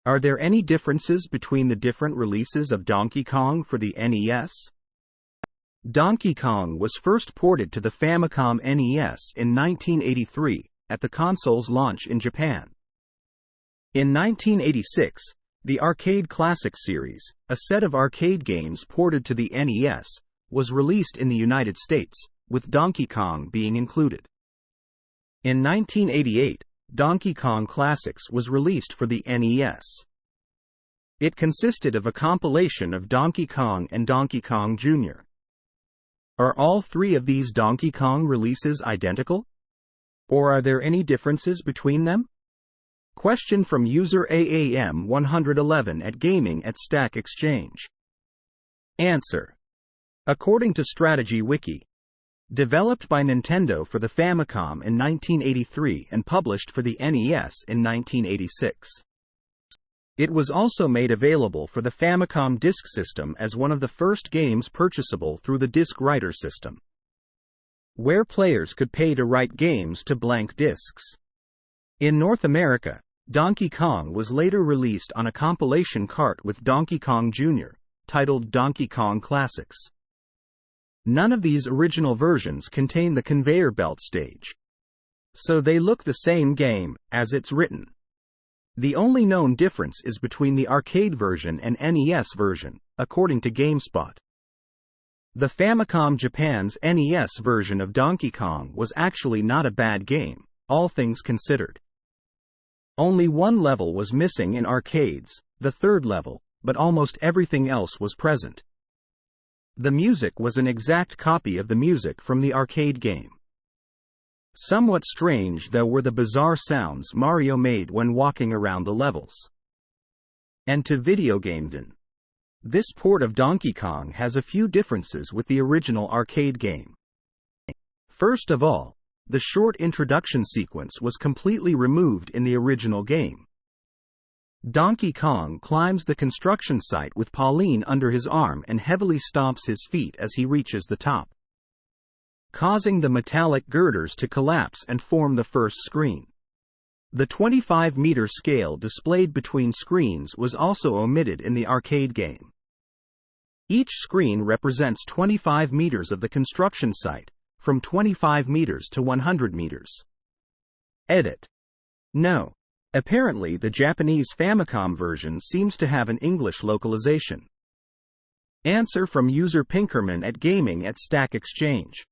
Are there any differences between the different releases of Donkey Kong for the NES? Donkey Kong was first ported to the Famicom NES in 1983, at the console's launch in Japan. In 1986, the Arcade Classic series, a set of arcade games ported to the NES, was released in the United States, with Donkey Kong being included. In 1988, Donkey Kong Classics was released for the NES. It consisted of a compilation of Donkey Kong and Donkey Kong Jr. Are all three of these Donkey Kong releases identical? Or are there any differences between them? Question from user AAM111 at Gaming at Stack Exchange. Answer. According to Strategy Wiki, developed by Nintendo for the Famicom in 1983 and published for the NES in 1986. It was also made available for the Famicom Disk System as one of the first games purchasable through the Disk Writer system, where players could pay to write games to blank disks. In North America, Donkey Kong was later released on a compilation cart with Donkey Kong Jr., titled Donkey Kong Classics. None of these original versions contain the conveyor belt stage, so they look the same game, as it's written. The only known difference is between the arcade version and NES version, according to GameSpot. The Famicom Japan's NES version of Donkey Kong was actually not a bad game, all things considered. Only one level was missing in arcades, the third level, but almost everything else was present. The music was an exact copy of the music from the arcade game. Somewhat strange though were the bizarre sounds Mario made when walking around the levels. And to video game. This port of Donkey Kong has a few differences with the original arcade game. First of all, the short introduction sequence was completely removed in the original game. Donkey Kong climbs the construction site with Pauline under his arm and heavily stomps his feet as he reaches the top, causing the metallic girders to collapse and form the first screen. The 25-meter scale displayed between screens was also omitted in the arcade game. Each screen represents 25 meters of the construction site, from 25 meters to 100 meters. Edit. No. Apparently the Japanese Famicom version seems to have an English localization. Answer from user Pinkerman at Gaming at Stack Exchange.